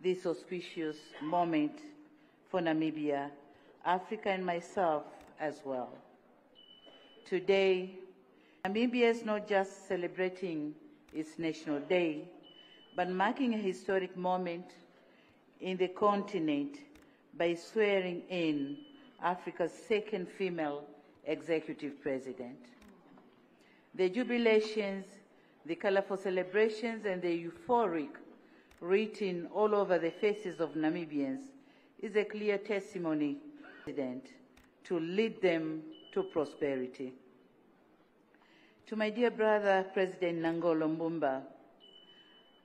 this auspicious moment for Namibia, Africa, and myself as well. Today, Namibia is not just celebrating its National Day, but marking a historic moment in the continent by swearing in Africa's second female executive president. The jubilations, the colorful celebrations, and the euphoric written all over the faces of Namibians is a clear testimony to lead them to prosperity. To my dear brother, President Nangolo Mbumba,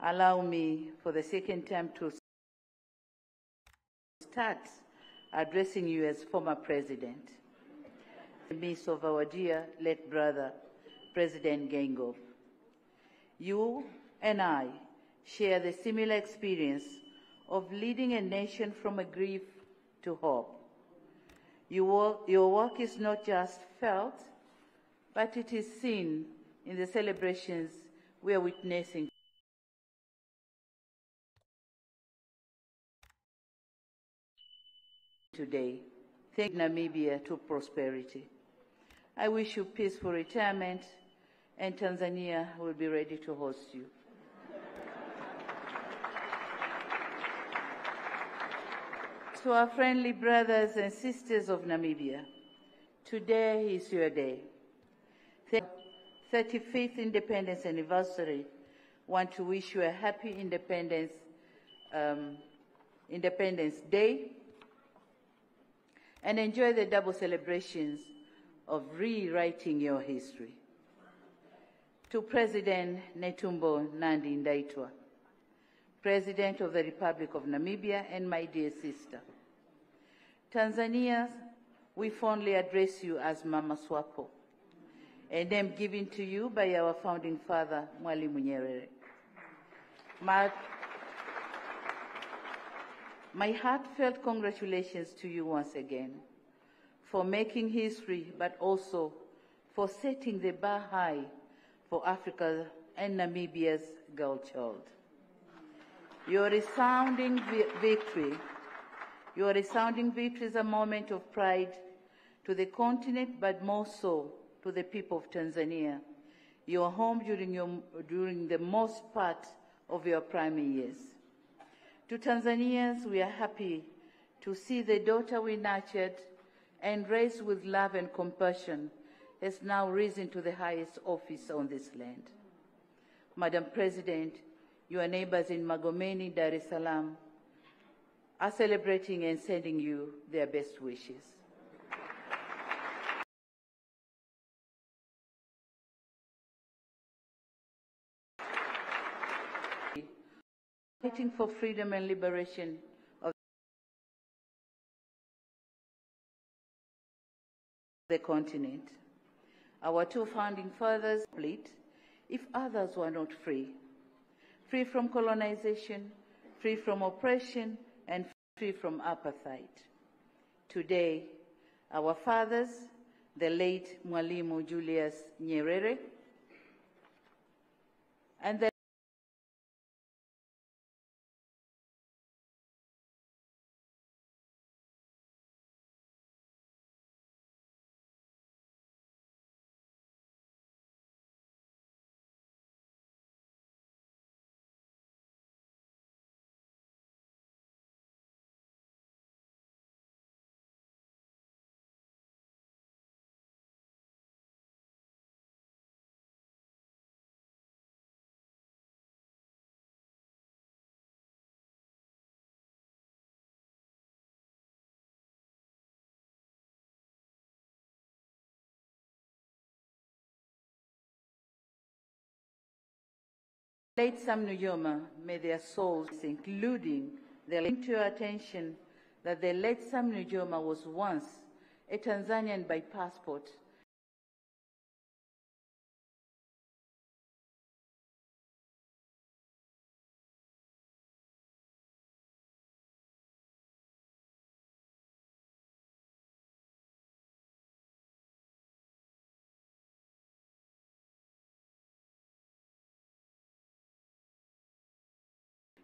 allow me for the second time to start addressing you as former president, in the midst of our dear late brother, President Gengo. You and I share the similar experience of leading a nation from a grief to hope. Your work is not just felt, but it is seen in the celebrations we are witnessing today. Take Namibia to prosperity. I wish you peaceful retirement, and Tanzania will be ready to host you. To our friendly brothers and sisters of Namibia, today is your day. 35th Independence Anniversary. Want to wish you a happy Independence Day, and enjoy the double celebrations of rewriting your history. To President Netumbo Nandi-Ndaitwah, President of the Republic of Namibia, and my dear sister, Tanzania, we fondly address you as Mama Swapo, a name given to you by our founding father, Mwalimu Nyerere. My heartfelt congratulations to you once again for making history, but also for setting the bar high for Africa and Namibia's girl child. Your resounding victory is a moment of pride to the continent, but more so to the people of Tanzania, your home during the most part of your primary years. To Tanzanians, we are happy to see the daughter we nurtured and raised with love and compassion has now risen to the highest office on this land. Madam President, your neighbors in Magomeni, Dar es Salaam, are celebrating and sending you their best wishes. Fighting for freedom and liberation of the continent. Our two founding fathers split if others were not free. Free from colonization, free from oppression, and free from apartheid. Today, our fathers, the late Mwalimu Julius Nyerere, and the late Sam Nujoma, may their souls, including their link to your attention that the late Sam Nujoma was once a Tanzanian by passport.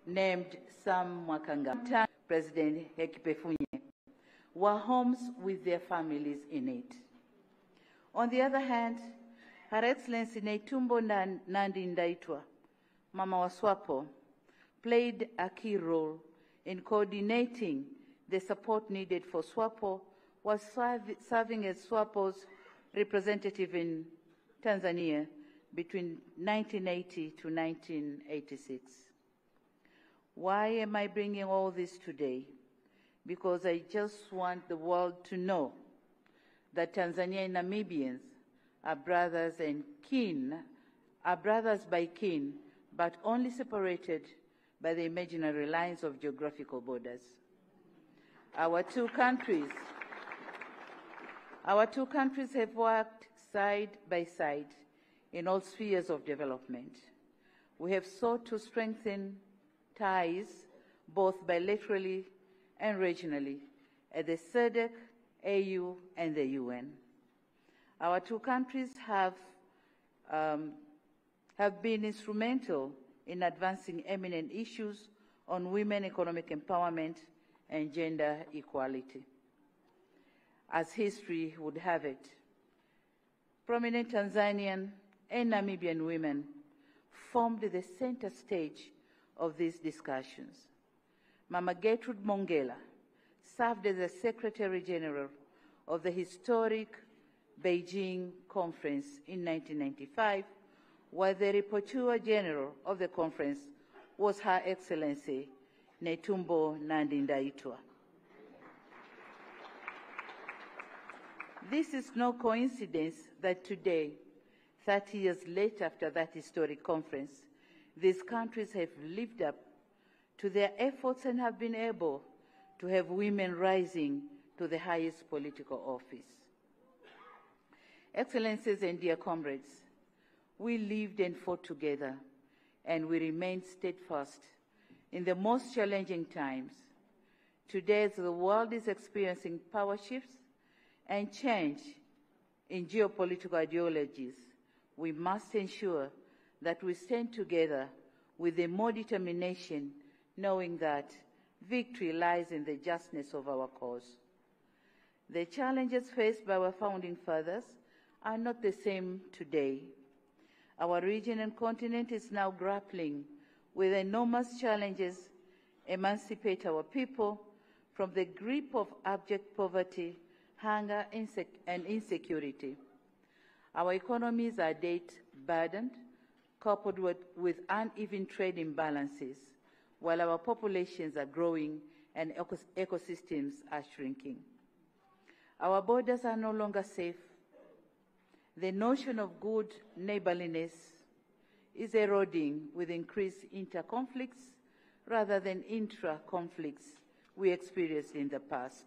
named Sam Mwakanga, President Hekipefunye, were homes with their families in it. On the other hand, Her Excellency Netumbo Nandi-Ndaitwah, Mama wa SWAPO, played a key role in coordinating the support needed for SWAPO, was serving as SWAPO's representative in Tanzania between 1980 to 1986. Why am I bringing all this today? Because I just want the world to know that Tanzania and Namibians are brothers and kin, are brothers by kin, but only separated by the imaginary lines of geographical borders. Our two countries have worked side by side in all spheres of development. We have sought to strengthen ties both bilaterally and regionally at the SADC, AU, and the UN. Our two countries have been instrumental in advancing eminent issues on women economic empowerment and gender equality. As history would have it, prominent Tanzanian and Namibian women formed the center stage of these discussions. Mama Gertrude Mongela served as the Secretary General of the historic Beijing Conference in 1995, while the Rapporteur General of the conference was Her Excellency Netumbo Nandi-Ndaitwah. This is no coincidence that today, 30 years later after that historic conference, these countries have lived up to their efforts and have been able to have women rising to the highest political office. Excellencies and dear comrades, we lived and fought together, and we remained steadfast in the most challenging times. Today, as the world is experiencing power shifts and change in geopolitical ideologies, we must ensure that we stand together with the more determination, knowing that victory lies in the justness of our cause. The challenges faced by our founding fathers are not the same today. Our region and continent is now grappling with enormous challenges, emancipate our people from the grip of abject poverty, hunger, and insecurity. Our economies are debt-burdened, coupled with uneven trade imbalances, while our populations are growing and ecosystems are shrinking. Our borders are no longer safe. The notion of good neighborliness is eroding with increased inter-conflicts rather than intra-conflicts we experienced in the past.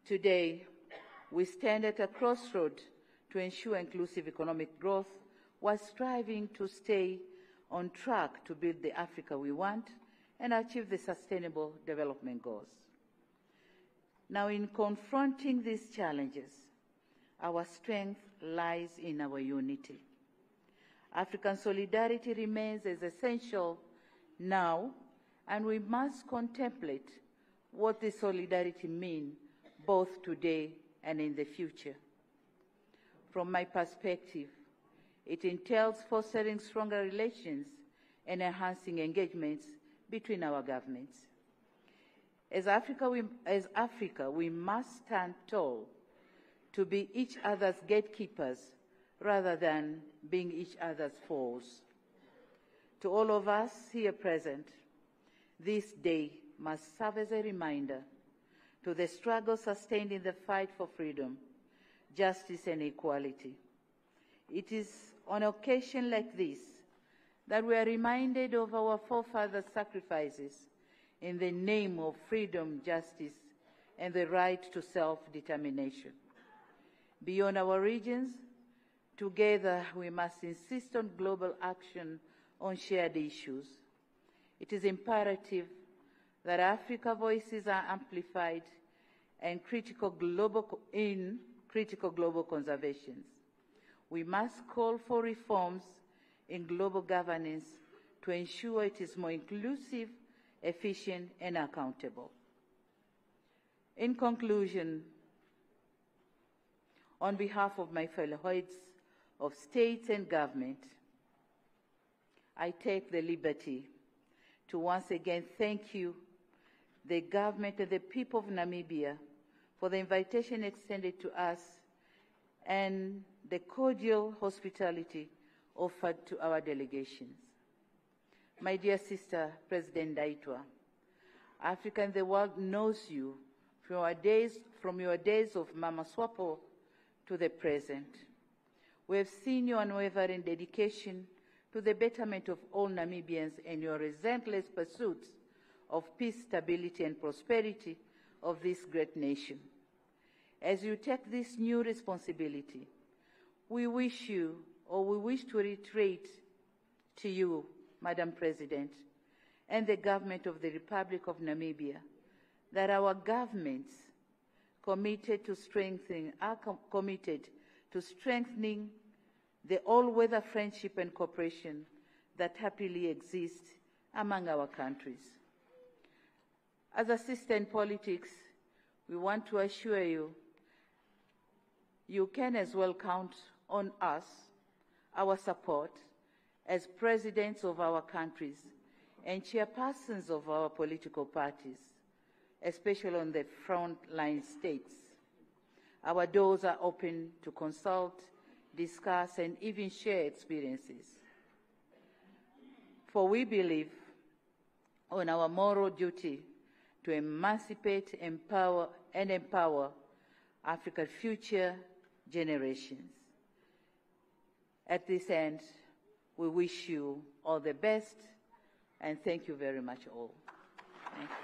Today, we stand at a crossroad to ensure inclusive economic growth while striving to stay on track to build the Africa we want and achieve the Sustainable Development Goals. Now, in confronting these challenges, our strength lies in our unity. African solidarity remains as essential now, and we must contemplate what this solidarity means both today and in the future. From my perspective, it entails fostering stronger relations and enhancing engagements between our governments. As Africa, we must stand tall to be each other's gatekeepers rather than being each other's foes. To all of us here present, this day must serve as a reminder to the struggle sustained in the fight for freedom, justice, and equality. It is on occasion like this that we are reminded of our forefathers' sacrifices in the name of freedom, justice, and the right to self-determination. Beyond our regions, together we must insist on global action on shared issues. It is imperative that Africa's voices are amplified and critical global conservations. We must call for reforms in global governance to ensure it is more inclusive, efficient, and accountable. In conclusion, on behalf of my fellow heads of states and government, I take the liberty to once again thank you, the government and the people of Namibia, for the invitation extended to us and the cordial hospitality offered to our delegations. My dear sister, President Ndaitwah, Africa and the world knows you from your days of Mama Swapo to the present. We have seen your unwavering dedication to the betterment of all Namibians and your relentless pursuit of peace, stability, and prosperity of this great nation. As you take this new responsibility, we wish to reiterate to you, Madam President, and the government of the Republic of Namibia, that our governments are committed to strengthening the all-weather friendship and cooperation that happily exists among our countries. As a sister in politics, we want to assure you, you can as well count on us, our support, as presidents of our countries and chairpersons of our political parties, especially on the front-line states. Our doors are open to consult, discuss, and even share experiences. For we believe on our moral duty to emancipate, empower Africa's future generations. At this end, we wish you all the best, and thank you very much all. Thank you.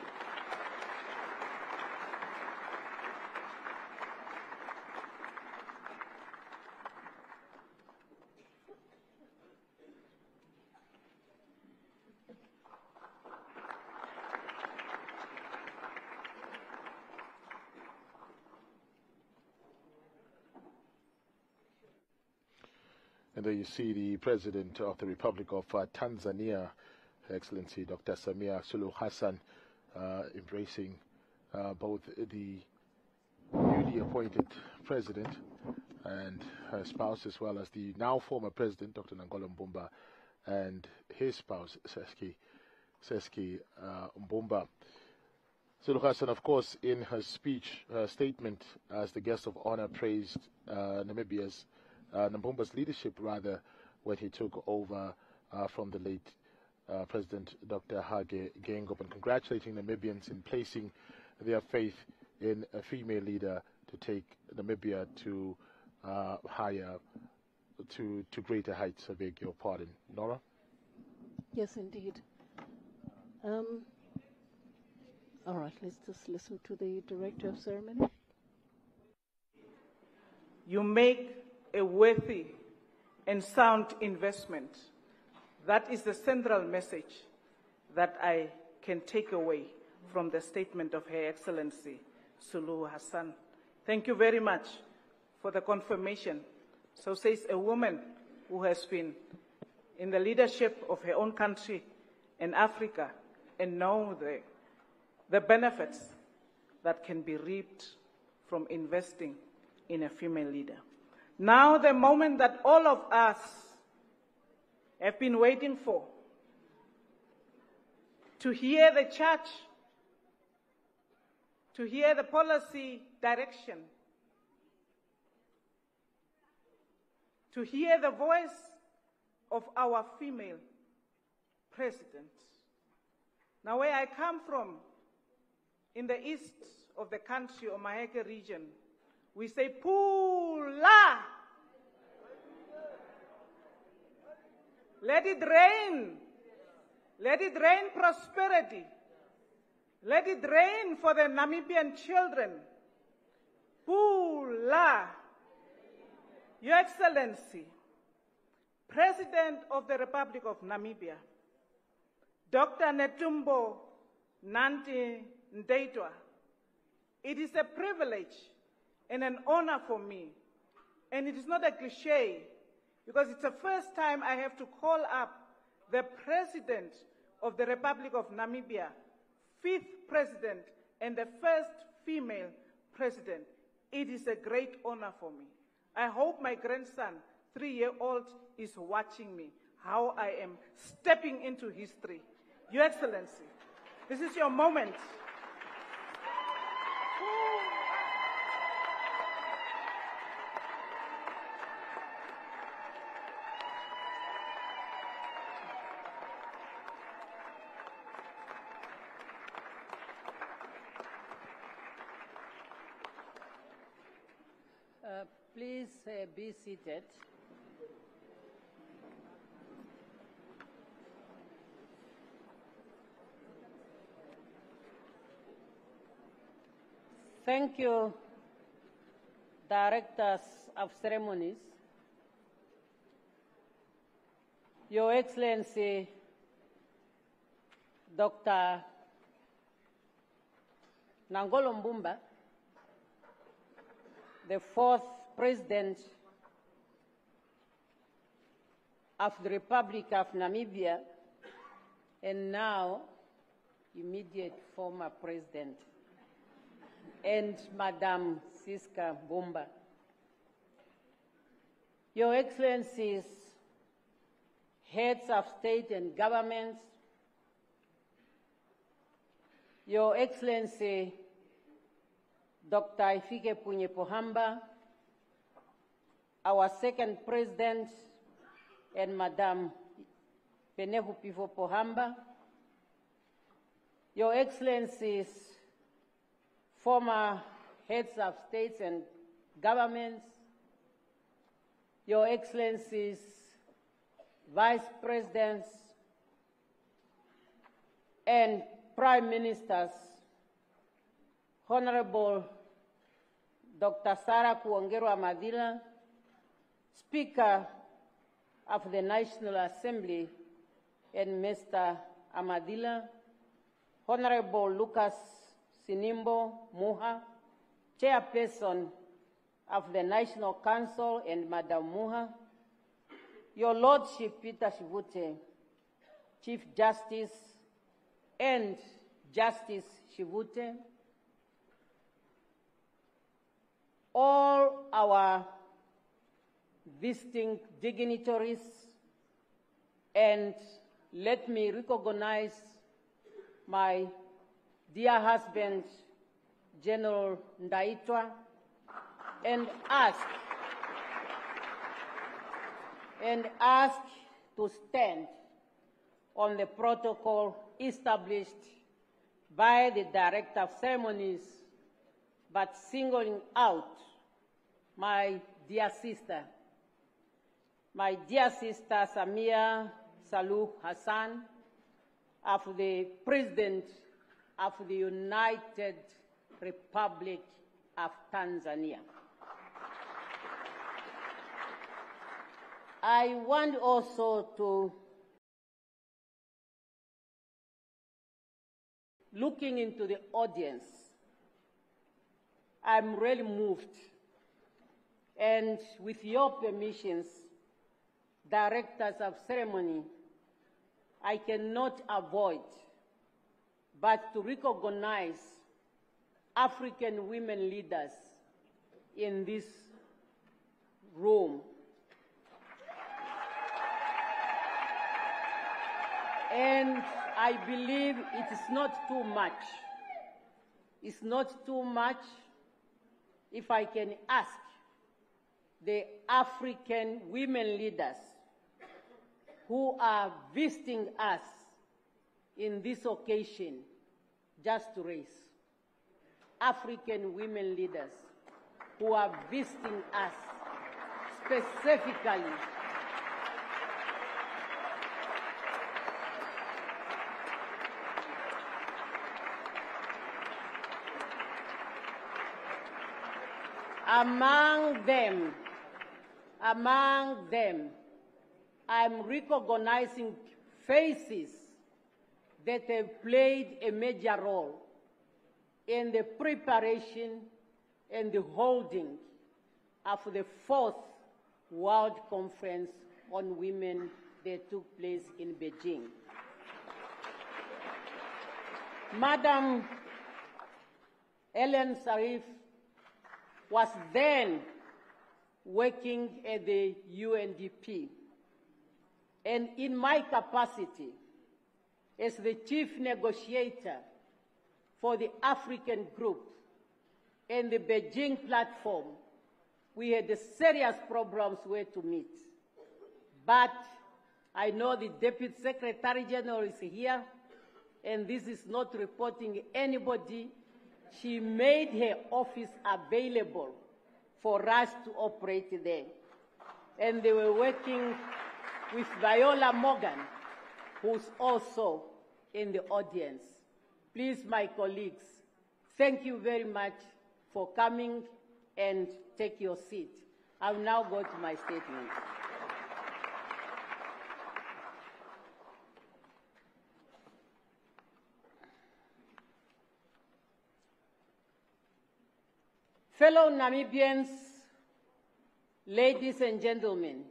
And there you see the President of the Republic of Tanzania, Her Excellency Dr. Samia Suluhu Hassan, embracing both the newly appointed President and her spouse, as well as the now former President, Dr. Nangola Mbumba, and his spouse, Seski Mbumba. Suluhu Hassan, of course, in her speech, her statement as the guest of honor, praised Namibia's Mbumba's leadership, rather, when he took over from the late President Dr. Hage Geingob, and congratulating Namibians in placing their faith in a female leader to take Namibia to greater heights. I beg your pardon. Nora? Yes, indeed. All right, let's just listen to the Director of Ceremony. You make a worthy and sound investment. That is the central message that I can take away from the statement of Her Excellency Suluhu Hassan. Thank you very much for the confirmation. So says a woman who has been in the leadership of her own country in Africa and know the benefits that can be reaped from investing in a female leader. Now the moment that all of us have been waiting for, to hear the church, to hear the policy direction, to hear the voice of our female president. Now where I come from, in the east of the country, or Mayay region, we say, Pula! Let it rain. Let it rain prosperity. Let it rain for the Namibian children. Pula! Your Excellency, President of the Republic of Namibia, Dr. Netumbo Nandi-Ndaitwah, it is a privilege and an honor for me, and it is not a cliche, because it's the first time I have to call up the President of the Republic of Namibia, 5th President and the first female President. It is a great honor for me. I hope my grandson, 3-year-old, is watching me, how I am stepping into history. Your Excellency, this is your moment. Please be seated. Thank you, Directors of Ceremonies, Your Excellency, Dr. Nangolo Mbumba, the 4th President of the Republic of Namibia, and now immediate former President, and Madam Siska Mbumba. Your Excellencies, heads of state and governments, Your Excellency, Dr. Ifike Punye Pohamba, our 2nd President, and Madam Penehu Pifo Pohamba, Your Excellencies, former heads of states and governments, Your Excellencies, Vice Presidents, and Prime Ministers, Honorable Dr. Sarah Kuongero Amadila, Speaker of the National Assembly, and Mr. Amadila, Honorable Lucas Sinimbo Muha, Chairperson of the National Council, and Madam Muha, Your Lordship Peter Shivute, Chief Justice, and Justice Shivute, all our visiting dignitaries, and let me recognize my dear husband, General Ndaitwah, and ask to stand on the protocol established by the Director of Ceremonies, but singling out my dear sister Samia Suluhu Hassan, of the President of the United Republic of Tanzania. I want also to, looking into the audience, I'm really moved, and with your permissions, Directors of Ceremony, I cannot avoid but to recognize African women leaders in this room. And I believe it is not too much. It's not too much if I can ask the African women leaders who are visiting us in this occasion just to raise. African women leaders who are visiting us specifically. Among them, I'm recognizing faces that have played a major role in the preparation and the holding of the 4th World Conference on Women that took place in Beijing. Madam Ellen Sharif was then working at the UNDP, and in my capacity as the chief negotiator for the African group and the Beijing platform, we had serious problems where to meet. But I know the Deputy Secretary General is here, and this is not reporting anybody. She made her office available for us to operate there. And they were working with Viola Morgan, who's also in the audience. Please, my colleagues, thank you very much for coming, and take your seat. I'll now go to my statement. Fellow Namibians, ladies and gentlemen,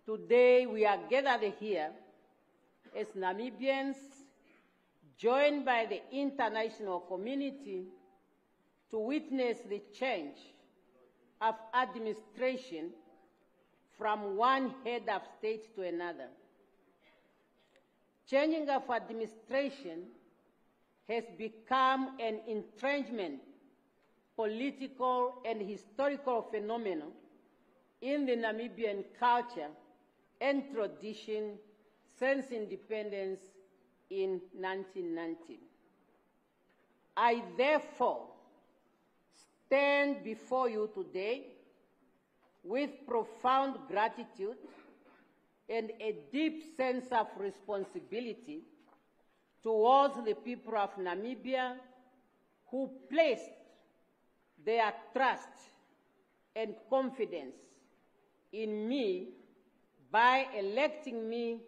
today we are gathered here as Namibians joined by the international community to witness the change of administration from one head of state to another. Changing of administration has become an entrenchment political and historical phenomenon in the Namibian culture and tradition since independence in 1990. I therefore stand before you today with profound gratitude and a deep sense of responsibility towards the people of Namibia who placed their trust and confidence in me by electing me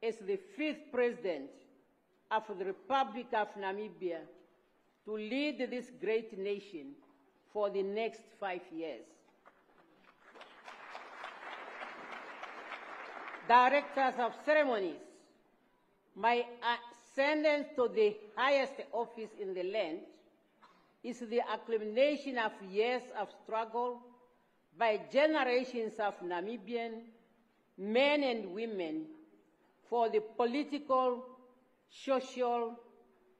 as the 5th President of the Republic of Namibia to lead this great nation for the next 5 years. Directors of ceremonies, my ascendance to the highest office in the land is the accumulation of years of struggle by generations of Namibian men and women for the political, social,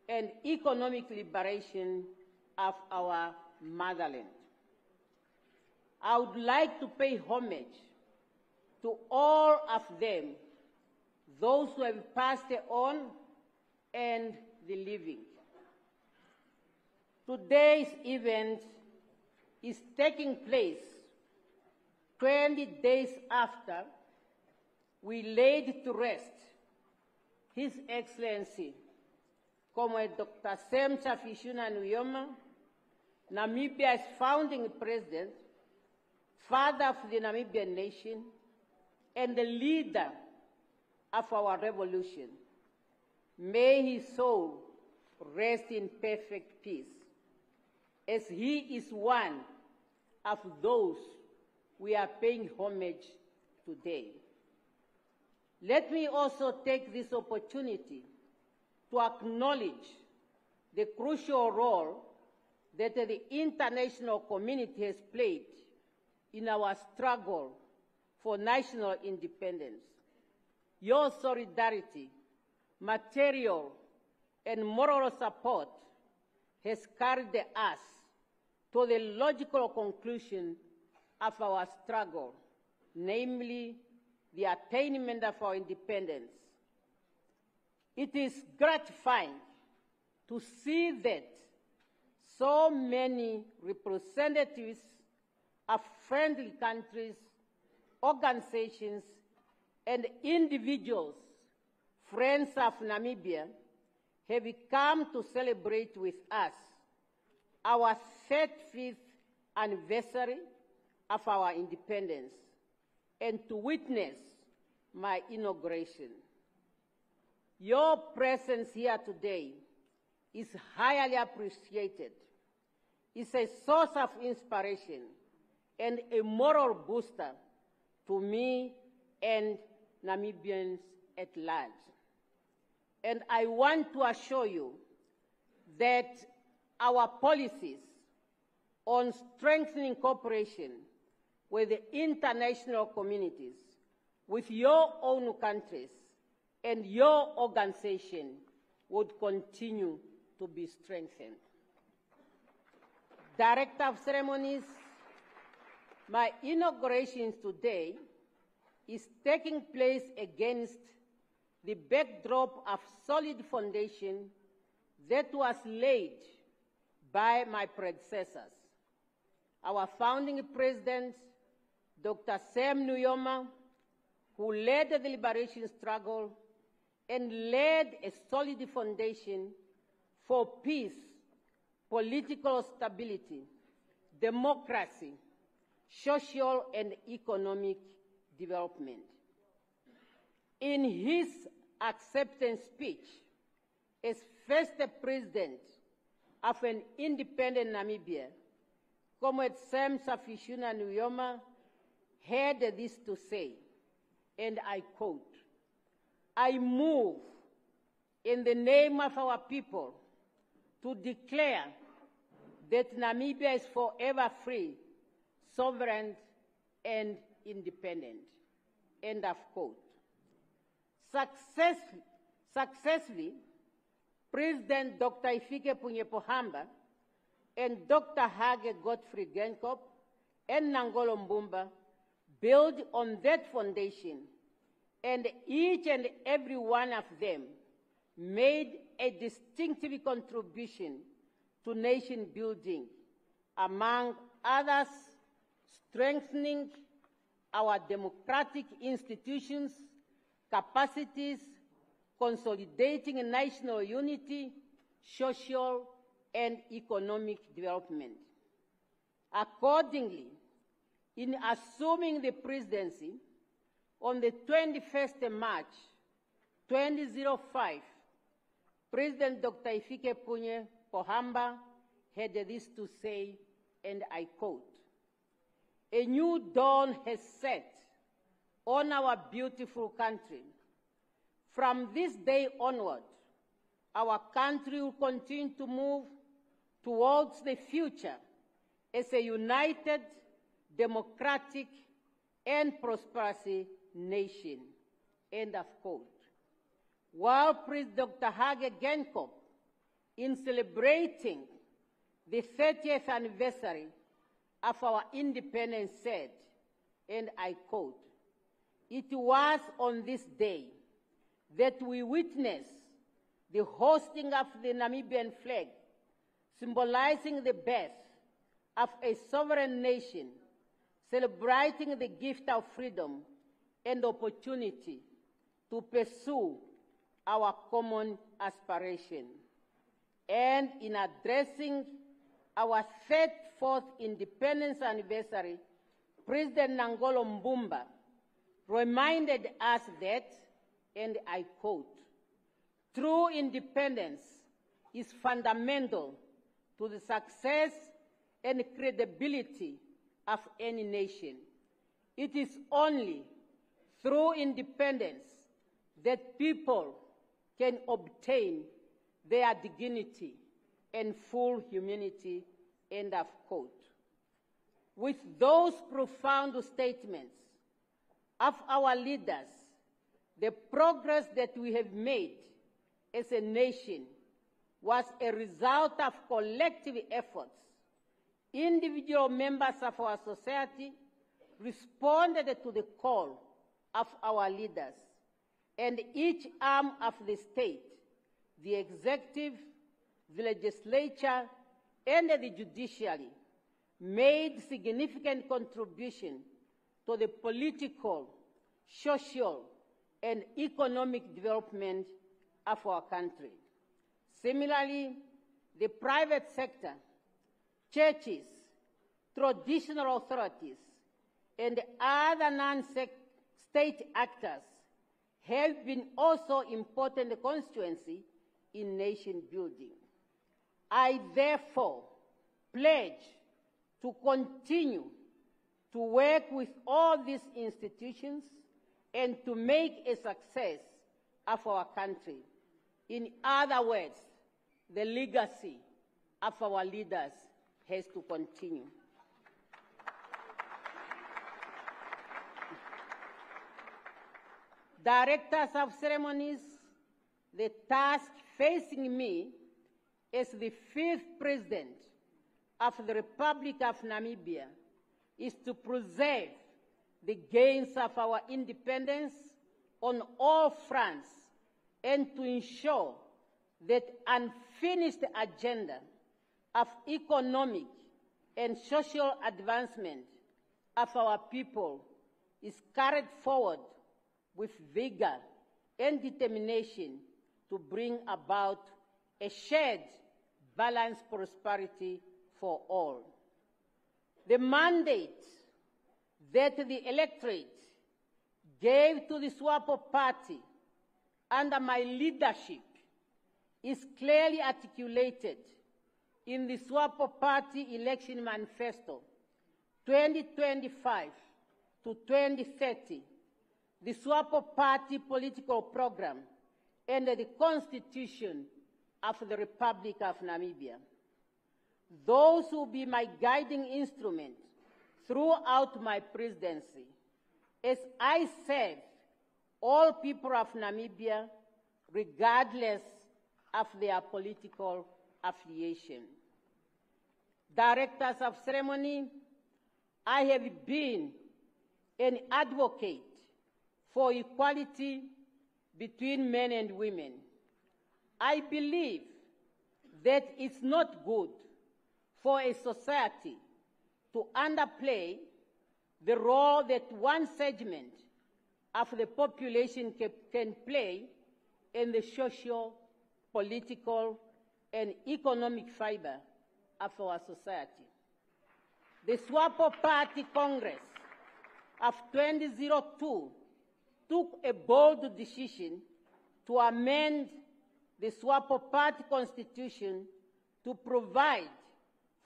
and economic liberation of our motherland. I would like to pay homage to all of them, those who have passed on and the living. Today's event is taking place 20 days after we laid to rest His Excellency, Comrade Dr. Sam Chafishuna Nujoma, Namibia's founding president, father of the Namibian nation, and the leader of our revolution. May his soul rest in perfect peace, as he is one of those we are paying homage today. Let me also take this opportunity to acknowledge the crucial role that the international community has played in our struggle for national independence. Your solidarity, material, and moral support has carried us to the logical conclusion of our struggle, namely the attainment of our independence. It is gratifying to see that so many representatives of friendly countries, organizations, and individuals, friends of Namibia, have come to celebrate with us our 35th anniversary of our independence and to witness my inauguration. Your presence here today is highly appreciated. It's a source of inspiration and a moral booster to me and Namibians at large. And I want to assure you that our policies on strengthening cooperation with the international communities, with your own countries and your organization would continue to be strengthened. Director of Ceremonies, my inauguration today is taking place against the backdrop of solid foundation that was laid by my predecessors. Our founding president, Dr. Sam Nujoma, who led the liberation struggle and laid a solid foundation for peace, political stability, democracy, social and economic development. In his acceptance speech as first president of an independent Namibia, Comrade Sam Safishuna Nujoma had this to say, and I quote, "I move in the name of our people to declare that Namibia is forever free, sovereign, and independent." End of quote. Successfully, President Dr. Ifike Punye-Pohamba and Dr. Hage Godfrey Geingob and Nangolo Mbumba build on that foundation, and each and every one of them made a distinctive contribution to nation building, among others, strengthening our democratic institutions, capacities, consolidating national unity, social and economic development. Accordingly, in assuming the presidency on the 21st March 2005, President Dr. Ifike Punye-Pohamba had this to say, and I quote, "A new dawn has set on our beautiful country. From this day onward, our country will continue to move towards the future as a united, democratic, and prosperous nation." End of quote. While President Dr. Hage Geingob, in celebrating the 30th anniversary of our independence, said, and I quote, "It was on this day that we witnessed the hosting of the Namibian flag, symbolizing the birth of a sovereign nation, celebrating the gift of freedom and opportunity to pursue our common aspiration." And in addressing our 34th independence anniversary, President Nangolo Mbumba reminded us that, and I quote, "True independence is fundamental to the success and credibility of any nation. It is only through independence that people can obtain their dignity and full humanity." End of quote. With those profound statements of our leaders, the progress that we have made as a nation was a result of collective efforts. Individual members of our society responded to the call of our leaders, and each arm of the state, the executive, the legislature, and the judiciary, made significant contribution to the political, social, and economic development of our country. Similarly, the private sector, churches, traditional authorities, and other non-state actors have been also important constituency in nation building. I therefore pledge to continue to work with all these institutions and to make a success of our country. In other words, the legacy of our leaders has to continue. Directors of ceremonies, the task facing me as the 5th President of the Republic of Namibia is to preserve the gains of our independence on all fronts and to ensure that unfinished agenda of economic and social advancement of our people is carried forward with vigor and determination to bring about a shared, balanced prosperity for all. The mandate that the electorate gave to the SWAPO party under my leadership is clearly articulated in the SWAPO party election manifesto 2025 to 2030, the SWAPO party political program, and the Constitution of the Republic of Namibia. Those will be my guiding instrument throughout my presidency as I serve all people of Namibia regardless of their political affiliation. Directors of ceremony, I have been an advocate for equality between men and women. I believe that it's not good for a society to underplay the role that one segment of the population can play in the social, political, and economic fiber of our society. The SWAPO Party Congress of 2002 took a bold decision to amend the SWAPO Party Constitution to provide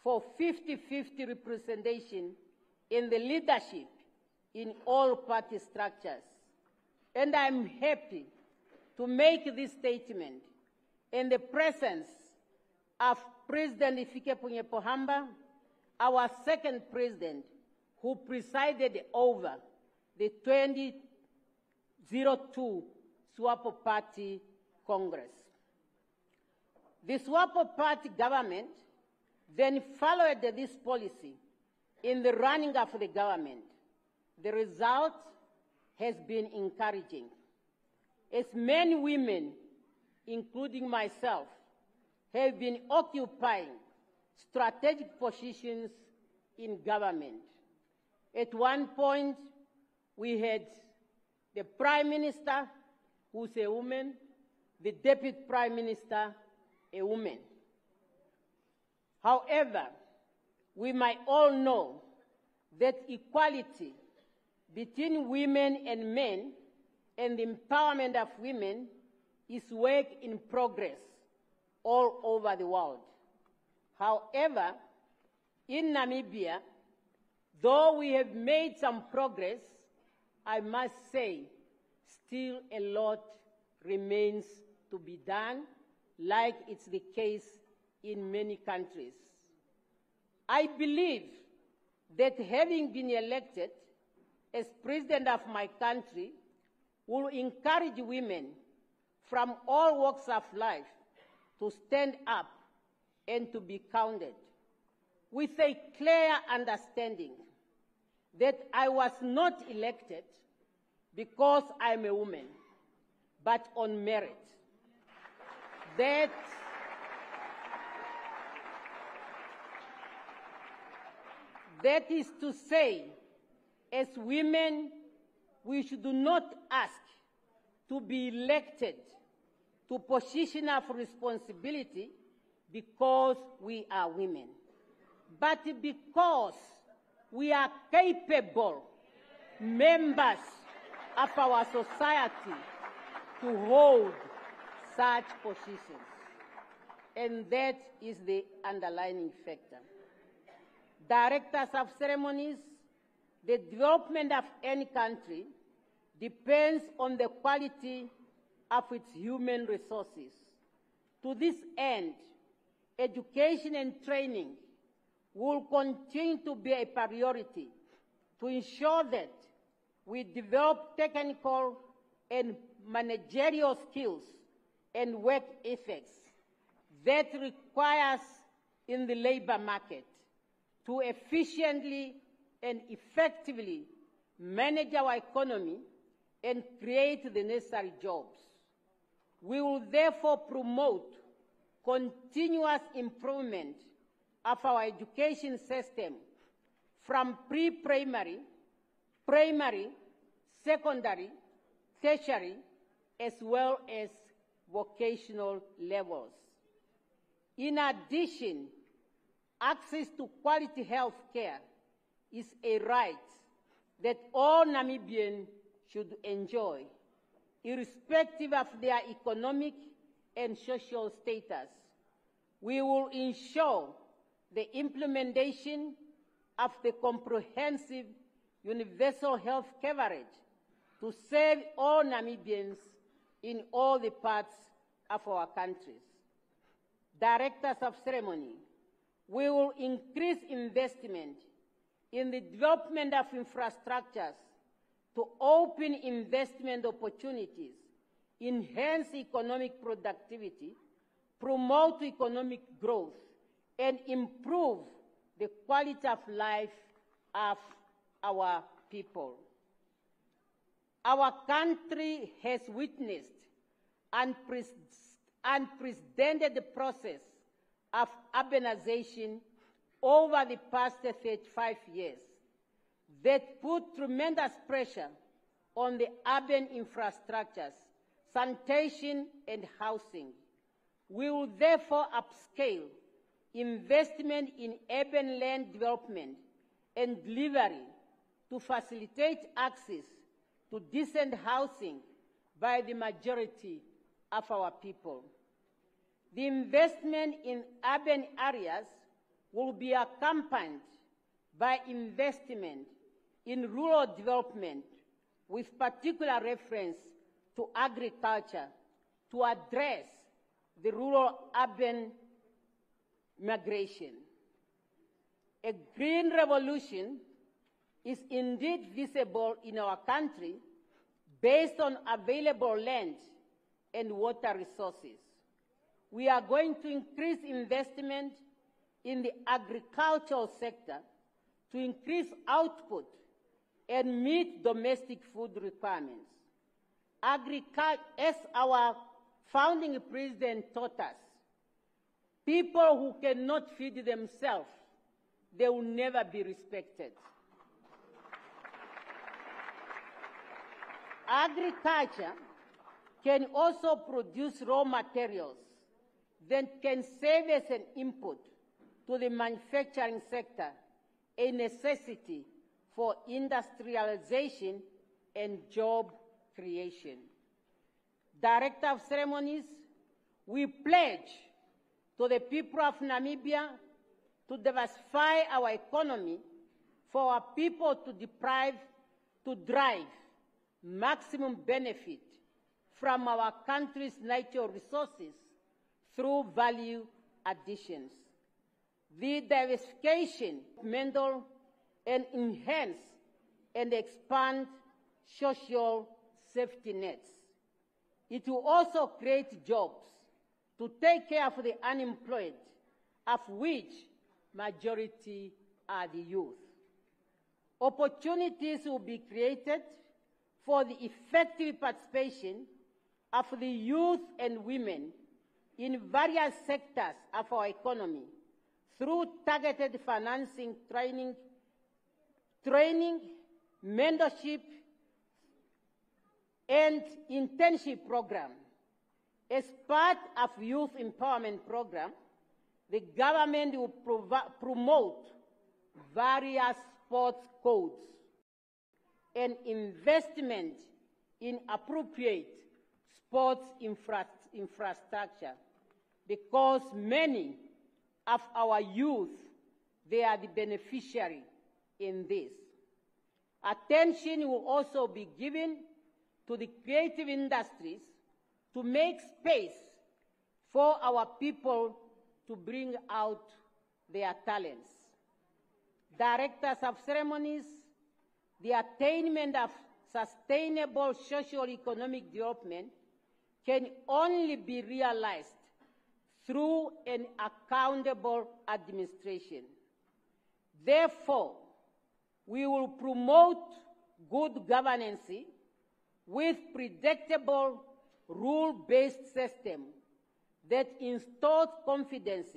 for 50-50 representation in the leadership in all party structures. And I'm happy to make this statement in the presence of President Hifikepunye Pohamba, our second president, who presided over the 2002 SWAPO Party Congress. The SWAPO Party government then followed this policy in the running of the government. The result has been encouraging. As many women, including myself, have been occupying strategic positions in government. At one point, we had the Prime Minister, who's a woman, the Deputy Prime Minister, a woman. However, we might all know that equality between women and men and the empowerment of women is work in progress all over the world. However, in Namibia, though we have made some progress, I must say still a lot remains to be done, like it's the case in many countries. I believe that having been elected as president of my country will encourage women from all walks of life to stand up and to be counted, with a clear understanding that I was not elected because I'm a woman, but on merit. That is to say, as women, we should not ask to be elected to position of responsibility because we are women, but because we are capable members of our society to hold such positions. And that is the underlying factor. Directors of ceremonies, the development of any country depends on the quality of its human resources. To this end, education and training will continue to be a priority to ensure that we develop technical and managerial skills and work ethics that requires in the labor market to efficiently and effectively manage our economy and create the necessary jobs. We will therefore promote continuous improvement of our education system from pre-primary, primary, secondary, tertiary, as well as vocational levels. In addition, access to quality health care is a right that all Namibians should enjoy, irrespective of their economic and social status. We will ensure the implementation of the comprehensive universal health coverage to serve all Namibians in all the parts of our countries. Directors of ceremony, we will increase investment in the development of infrastructures to open investment opportunities, enhance economic productivity, promote economic growth, and improve the quality of life of our people. Our country has witnessed unprecedented process of urbanization over the past 35 years that put tremendous pressure on the urban infrastructures, sanitation, and housing. We will therefore upscale investment in urban land development and delivery to facilitate access to decent housing by the majority of our people. The investment in urban areas will be accompanied by investment in rural development with particular reference to agriculture to address the rural-urban migration. A green revolution is indeed visible in our country based on available land and water resources. We are going to increase investment in the agricultural sector to increase output and meet domestic food requirements. As our founding president taught us, people who cannot feed themselves, they will never be respected. Agriculture can also produce raw materials that can serve as an input to the manufacturing sector, a necessity for industrialization and job creation. Director of Ceremonies, we pledge to the people of Namibia to diversify our economy for our people to drive maximum benefit from our country's natural resources through value additions. The diversification, mental, and enhance and expand social safety nets. It will also create jobs to take care of the unemployed, of which majority are the youth. Opportunities will be created for the effective participation of the youth and women in various sectors of our economy through targeted financing, training, mentorship, and internship program. As part of youth empowerment program, the government will promote various sports codes and investment in appropriate sports infrastructure, because many of our youth, they are the beneficiary in this. Attention will also be given to the creative industries to make space for our people to bring out their talents. Directors of ceremonies, the attainment of sustainable socio-economic development can only be realized through an accountable administration. Therefore, we will promote good governance with predictable, rule-based system that instills confidence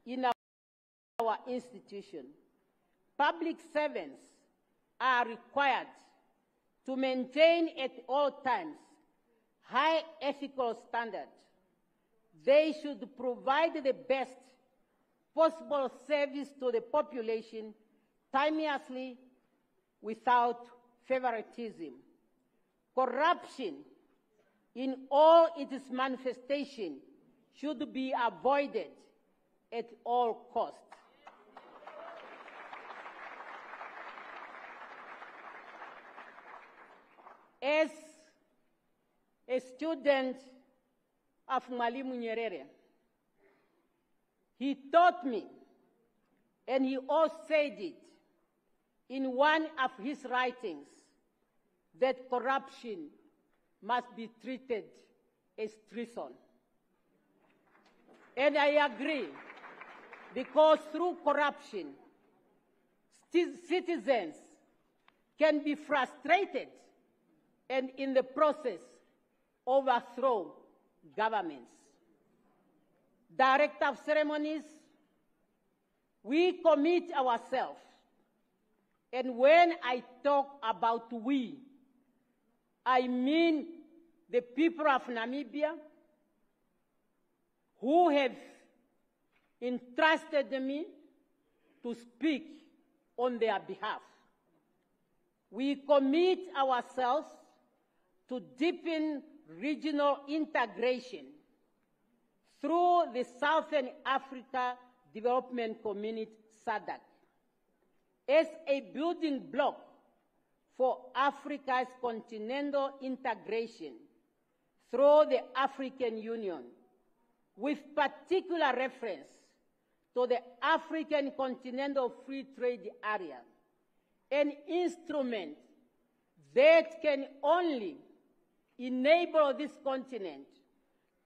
in our institution. Public servants are required to maintain at all times high ethical standards. They should provide the best possible service to the population timelessly without favoritism. Corruption in all its manifestations should be avoided at all costs. As a student of Mwalimu Nyerere, he taught me, and he also said it in one of his writings, that corruption must be treated as treason. And I agree, because through corruption, citizens can be frustrated and in the process overthrow governments. Director of ceremonies, we commit ourselves. And when I talk about we, I mean the people of Namibia who have entrusted me to speak on their behalf. We commit ourselves to deepen regional integration through the Southern Africa Development Community, SADC, as a building block for Africa's continental integration through the African Union, with particular reference to the African Continental Free Trade Area, an instrument that can only enable this continent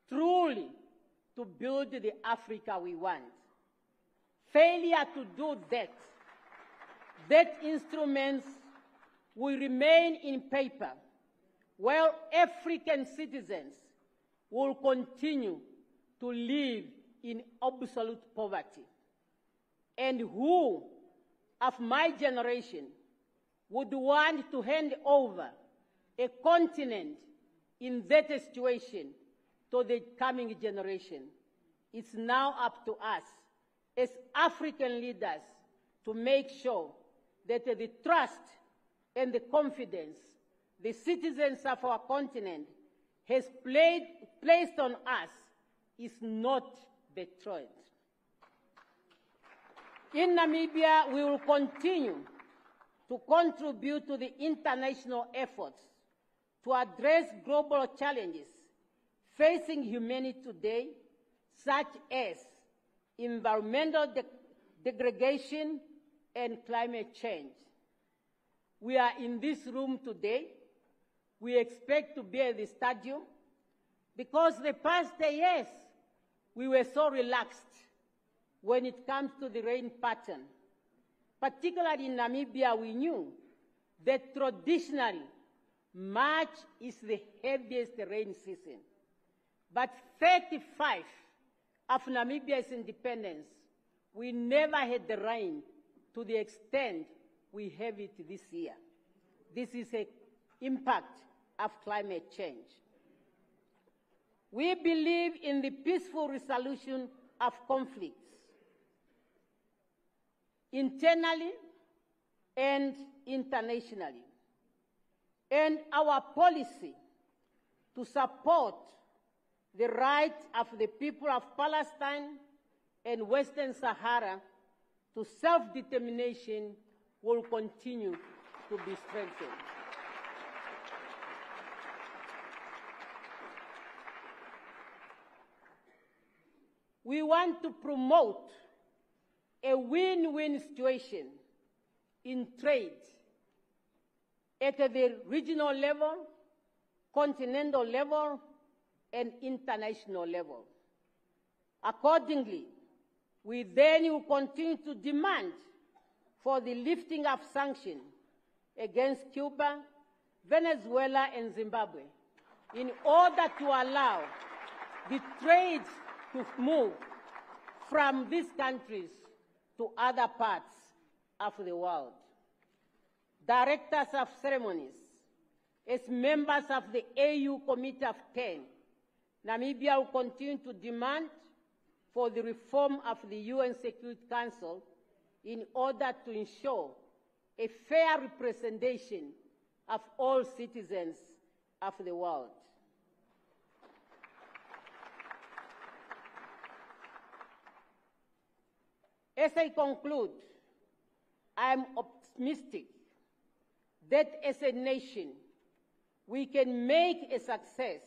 truly to build the Africa we want. Failure to do that instruments will remain in paper, while African citizens will continue to live in absolute poverty. And who of my generation would want to hand over a continent in that situation to the coming generation? It's now up to us as African leaders to make sure that the trust and the confidence the citizens of our continent has placed on us is not betrayed. In Namibia, we will continue to contribute to the international efforts to address global challenges facing humanity today, such as environmental degradation and climate change. We are in this room today. We expect to be at the stadium because the past years we were so relaxed when it comes to the rain pattern. Particularly in Namibia, we knew that traditionally March is the heaviest rain season. But 35 of Namibia's independence, we never had the rain to the extent we have it this year. This is an impact of climate change. We believe in the peaceful resolution of conflicts, internally and internationally. And our policy to support the right of the people of Palestine and Western Sahara to self-determination will continue to be strengthened. we want to promote a win-win situation in trade at the regional level, continental level, and international level. Accordingly, we then will continue to demand for the lifting of sanctions against Cuba, Venezuela, and Zimbabwe in order to allow the trade to move from these countries to other parts of the world. Directors of ceremonies, as members of the AU Committee of 10, Namibia will continue to demand for the reform of the UN Security Council in order to ensure a fair representation of all citizens of the world. As I conclude, I am optimistic that as a nation, we can make a success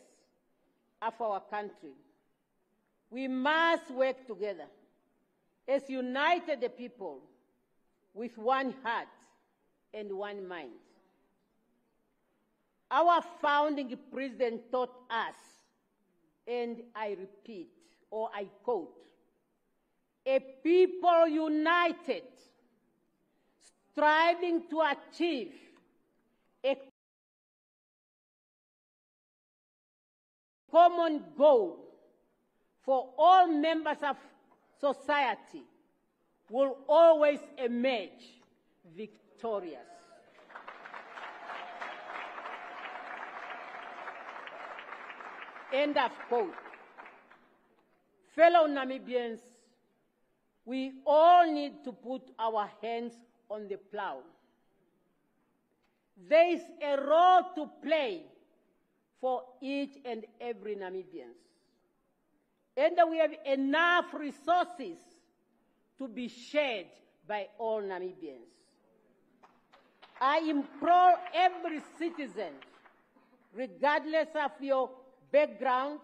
of our country. We must work together as united people with one heart and one mind. Our founding president taught us, and I repeat, or I quote, "A people united, striving to achieve a common goal for all members of society will always emerge victorious." End of quote. Fellow Namibians, we all need to put our hands on the plow. There is a role to play for each and every Namibian. And we have enough resources to be shared by all Namibians. I implore every citizen, regardless of your background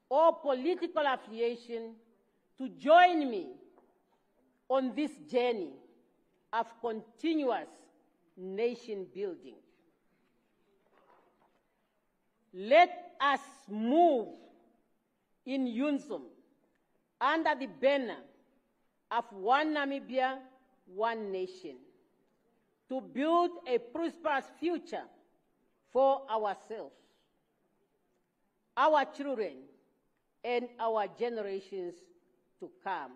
or political affiliation, to join me on this journey of continuous nation building. Let us move in unison under the banner of one Namibia, one nation, to build a prosperous future for ourselves, our children, and our generations to come.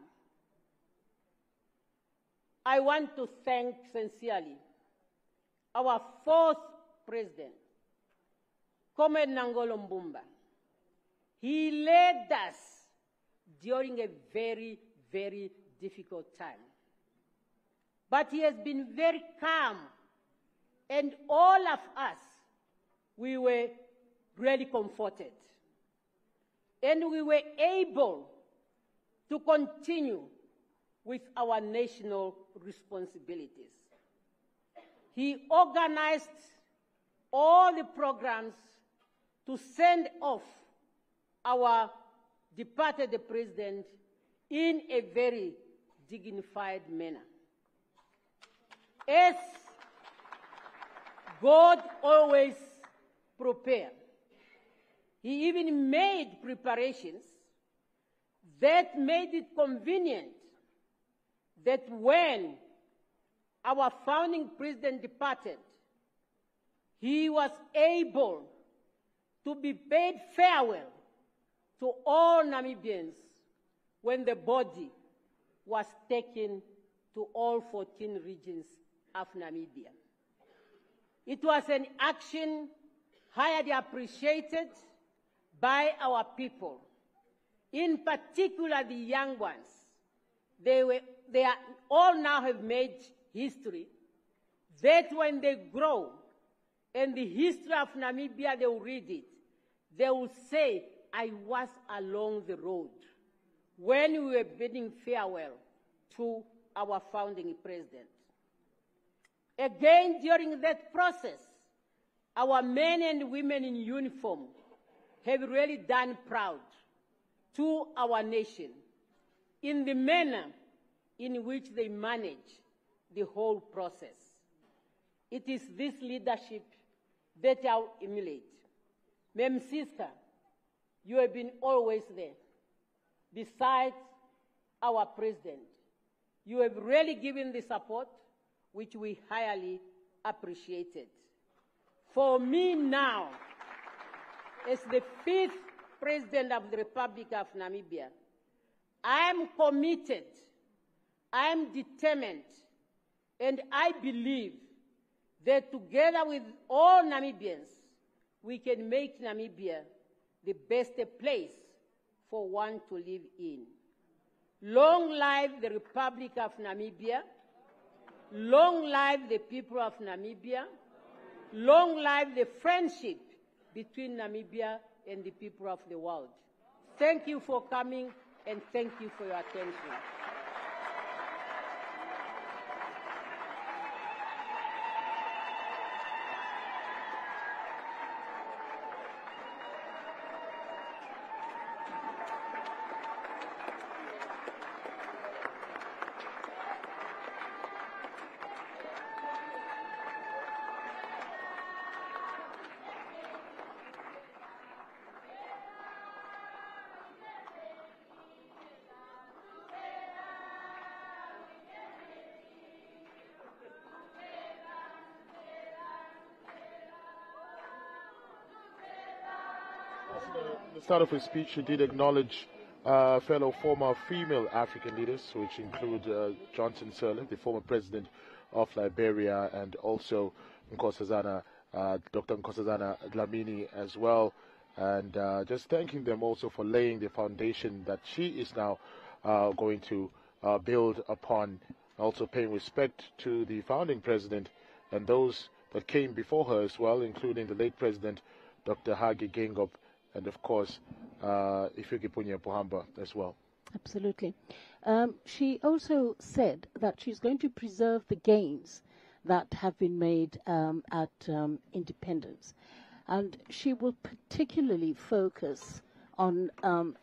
I want to thank sincerely our fourth president, Comrade Nangolo Mbumba. He led us during a very, very difficult time. But he has been very calm, and all of us, we were really comforted. And we were able to continue with our national responsibilities. He organized all the programs to send off our departed president in a very dignified manner. As God always prepared, he even made preparations that made it convenient that when our founding president departed, he was able to be paid farewell to all Namibians when the body was taken to all 14 regions of Namibia. It was an action highly appreciated by our people, in particular the young ones. They all now have made history, that when they grow and the history of Namibia, they will read it, they will say, I was along the road when we were bidding farewell to our founding president. Again, during that process, our men and women in uniform have really done proud to our nation in the manner in which they manage the whole process. It is this leadership that I emulate. Ma'am Sister, you have been always there. Besides our president, you have really given the support which we highly appreciated. For me now, as the 5th President of the Republic of Namibia, I am committed, I am determined, and I believe that together with all Namibians, we can make Namibia the best place for one to live in. Long live the Republic of Namibia. Long live the people of Namibia. Long live the friendship between Namibia and the people of the world. Thank you for coming, and thank you for your attention. At the start of his speech, he did acknowledge fellow former female African leaders, which include Johnson Sirleaf, the former president of Liberia, and also Nkosazana, Dr. Nkosazana Dlamini as well, and just thanking them also for laying the foundation that she is now going to build upon, also paying respect to the founding president and those that came before her as well, including the late president, Dr. Hage Geingob, and of course, Hifikepunye Pohamba as well. Absolutely. She also said that she's going to preserve the gains that have been made at independence. And she will particularly focus on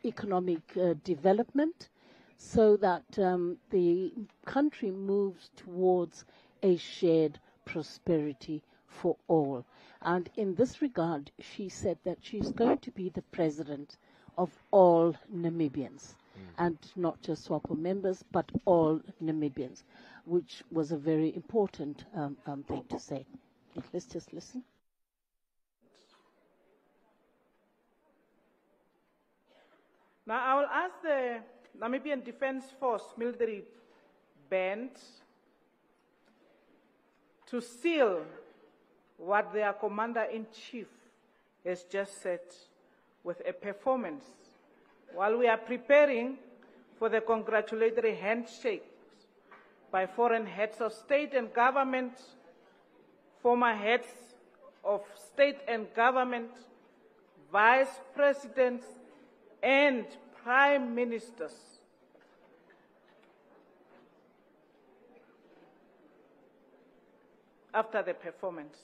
economic development so that the country moves towards a shared prosperity for all. And in this regard, she said that she's going to be the president of all Namibians, and not just SWAPO members, but all Namibians, which was a very important thing to say. Okay, let's just listen. Now I will ask the Namibian Defence Force military band to seal what their Commander-in-Chief has just said with a performance while we are preparing for the congratulatory handshakes by foreign heads of state and government, former heads of state and government, vice presidents, and prime ministers. After the performance.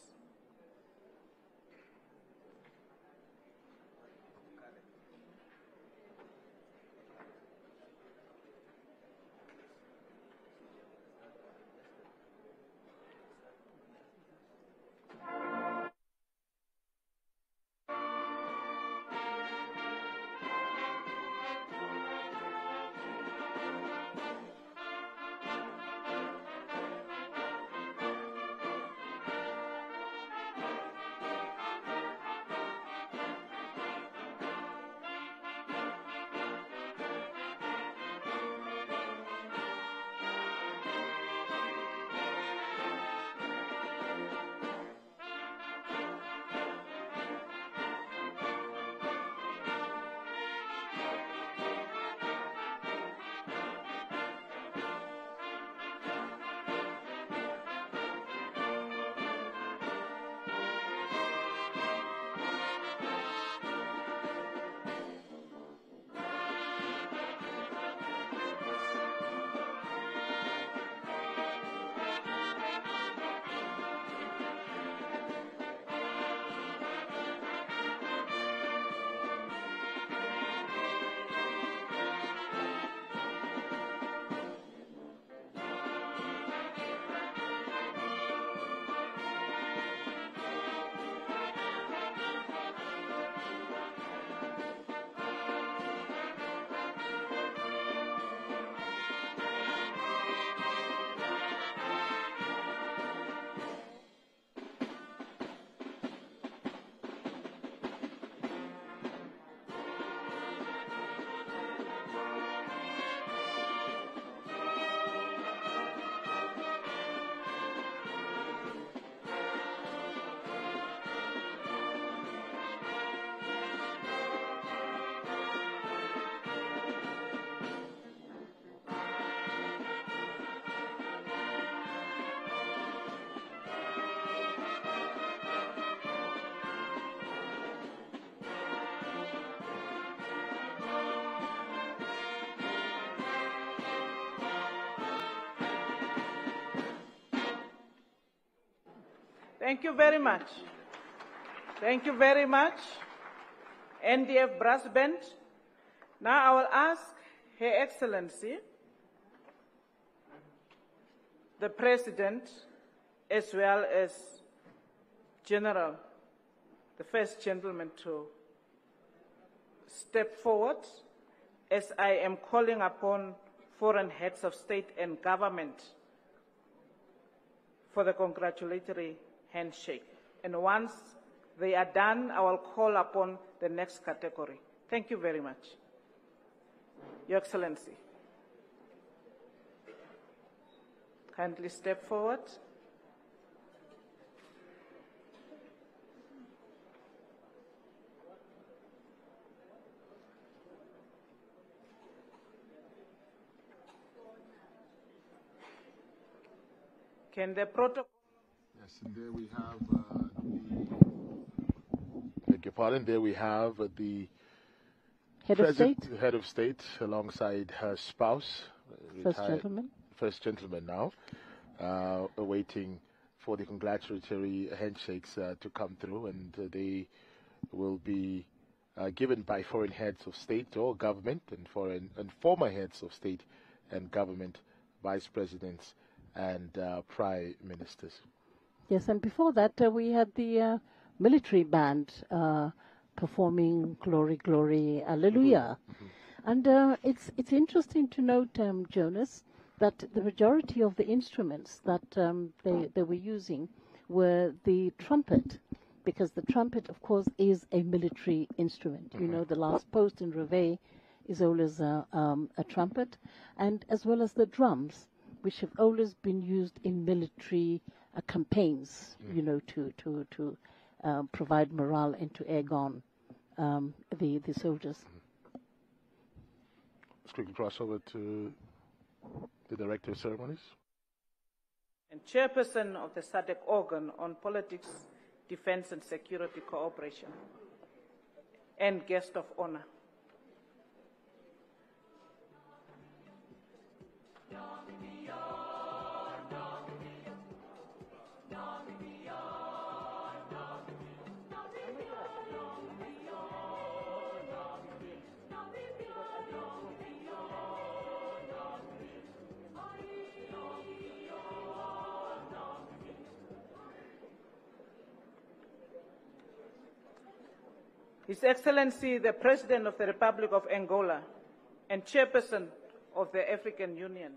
Thank you very much. Thank you very much. NDF Brass Band. Now I will ask Her Excellency, the President, as well as General, the First Gentleman, to step forward as I am calling upon foreign heads of state and government for the congratulatory handshake. And once they are done, I will call upon the next category. Thank you very much. Your Excellency. Kindly step forward. Can the protocol... Yes, and there we have beg your pardon, there we have the head of state alongside her spouse, first gentleman now, awaiting for the congratulatory handshakes to come through, and they will be given by foreign heads of state or government and former heads of state and government, vice presidents and prime ministers. Yes, and before that we had the military band performing Glory, Glory, Alleluia. And it's interesting to note, Jonas, that the majority of the instruments that they were using were the trumpet, because the trumpet, of course, is a military instrument. You know, the last post in Reveille is always a trumpet, and as well as the drums, which have always been used in military campaigns, you know, to provide morale and to egg on the soldiers. Let's quickly cross over to the Director of Ceremonies. And Chairperson of the SADC organ on politics, defense and security cooperation, and guest of honor. His Excellency, the President of the Republic of Angola and Chairperson of the African Union.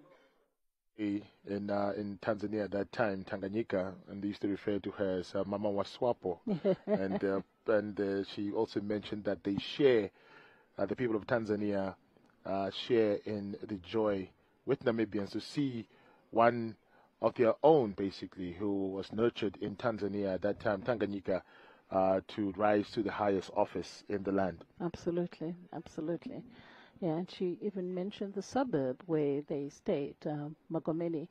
In Tanzania at that time, Tanganyika, and they used to refer to her as Mama Waswapo. and she also mentioned that they share, the people of Tanzania share in the joy with Namibians to see one of their own, basically, who was nurtured in Tanzania at that time, Tanganyika, to rise to the highest office in the land. Absolutely, absolutely. Yeah, and she even mentioned the suburb where they stayed, Magomeni.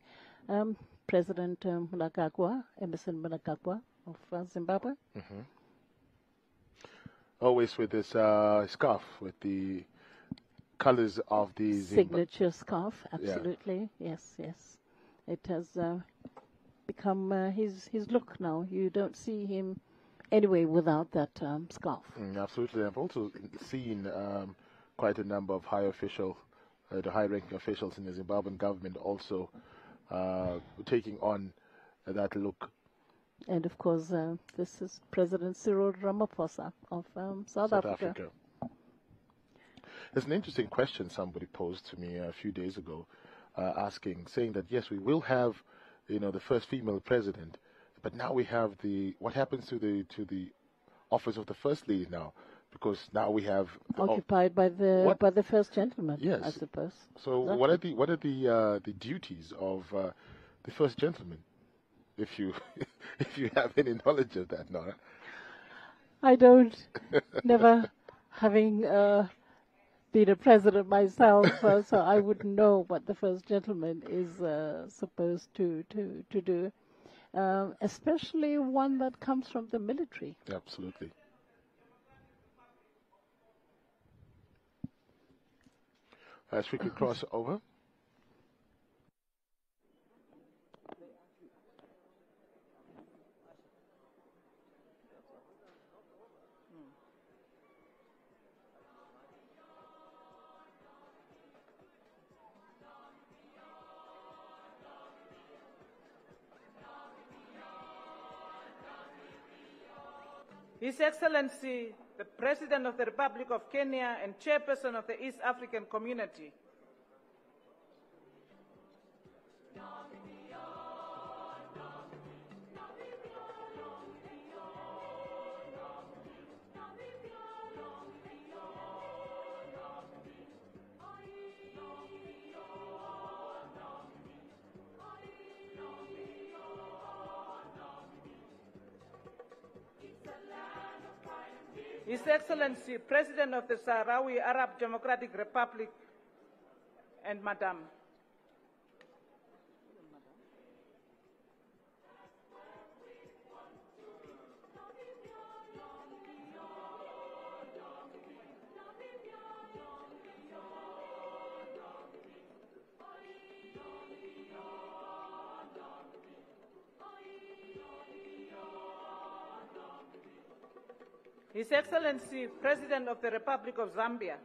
President Mnangagwa, Emerson Mnangagwa of Zimbabwe. Always with this scarf with the colors of the signature scarf, absolutely. Yeah. Yes, yes. It has become his look now. You don't see him anyway without that scarf. Absolutely. I've also seen quite a number of the high-ranking officials in the Zimbabwean government also taking on that look. And of course, this is President Cyril Ramaphosa of South Africa. There's an interesting question somebody posed to me a few days ago, saying that yes, we will have, the first female president, but now we have what happens to the office of the first lady now, because now we have occupied by the first gentleman. Yes, I suppose. So exactly. what are the duties of the first gentleman, if you have any knowledge of that, Nora? I don't. Never having been a president myself, so I wouldn't know what the first gentleman is supposed to do. Especially one that comes from the military. Absolutely. As we could cross over. His Excellency, the President of the Republic of Kenya and Chairperson of the East African Community, His Excellency, President of the Sahrawi Arab Democratic Republic, and Madam. His Excellency, President of the Republic of Zambia.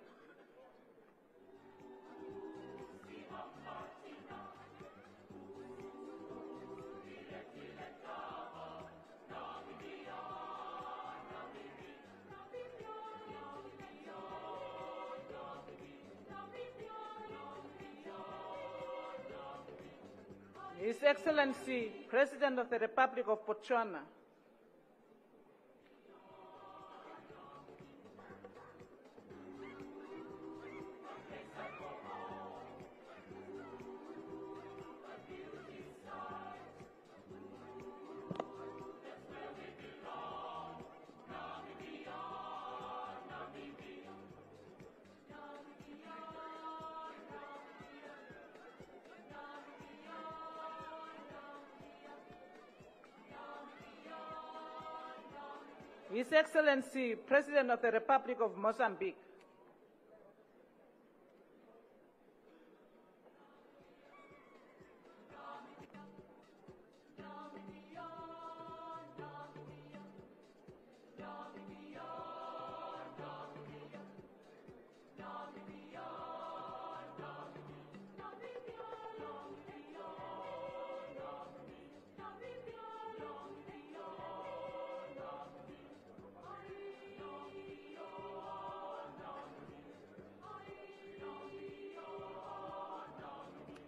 His Excellency, President of the Republic of Botswana. His Excellency, President of the Republic of Mozambique.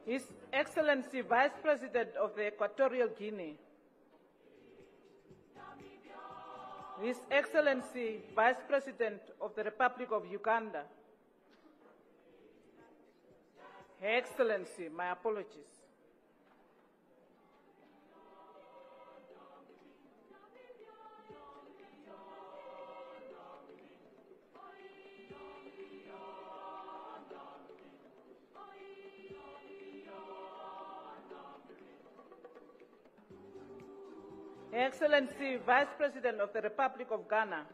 His Excellency, Vice President of the Equatorial Guinea. His Excellency, Vice President of the Republic of Uganda. Her Excellency, my apologies. Her Excellency, Vice President of the Republic of Ghana.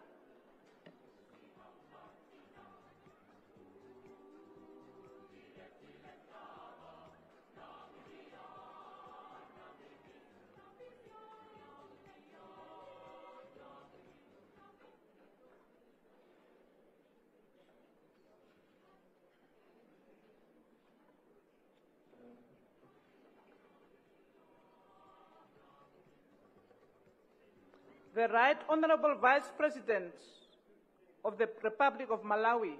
The Right Honorable Vice President of the Republic of Malawi.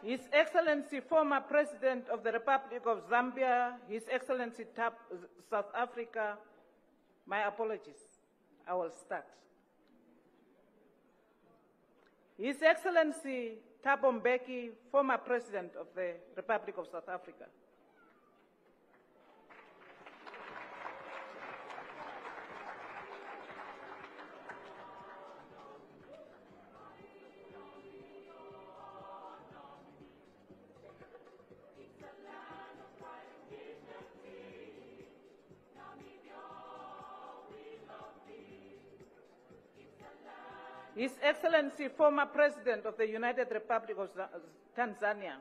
His Excellency, former President of the Republic of Zambia, His Excellency South Africa. My apologies. I will start. His Excellency Thabo Mbeki, former President of the Republic of South Africa. His Excellency, former President of the United Republic of Tanzania.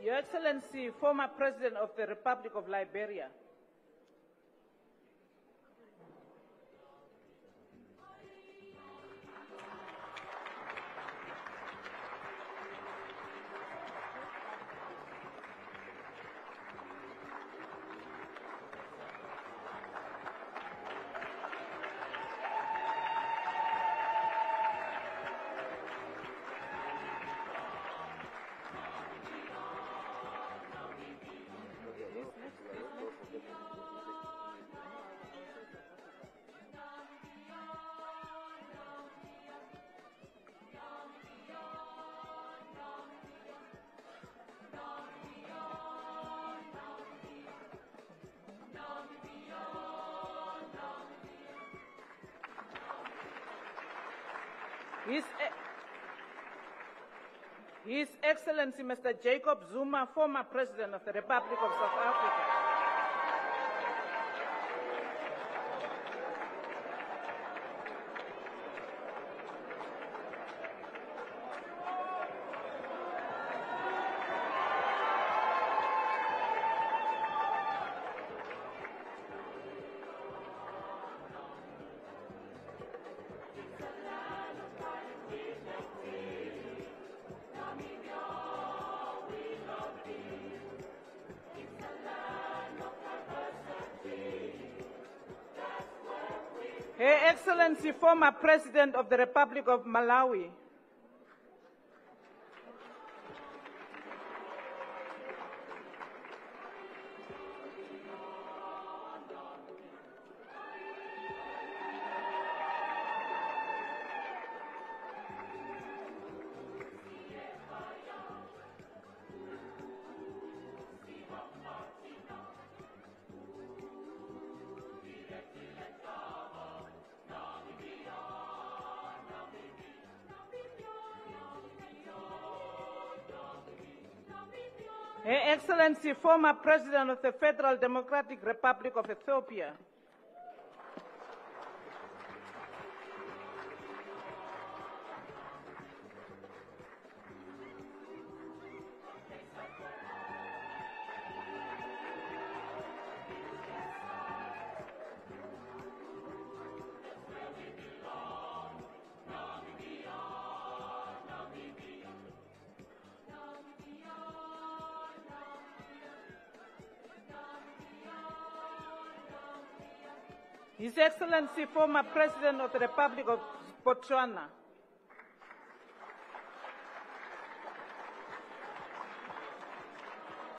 Your Excellency, former President of the Republic of Liberia. His Excellency Mr. Jacob Zuma, former President of the Republic of South Africa. Her Excellency, former President of the Republic of Malawi. Her Excellency, former President of the Federal Democratic Republic of Ethiopia. His Excellency, former President of the Republic of Botswana.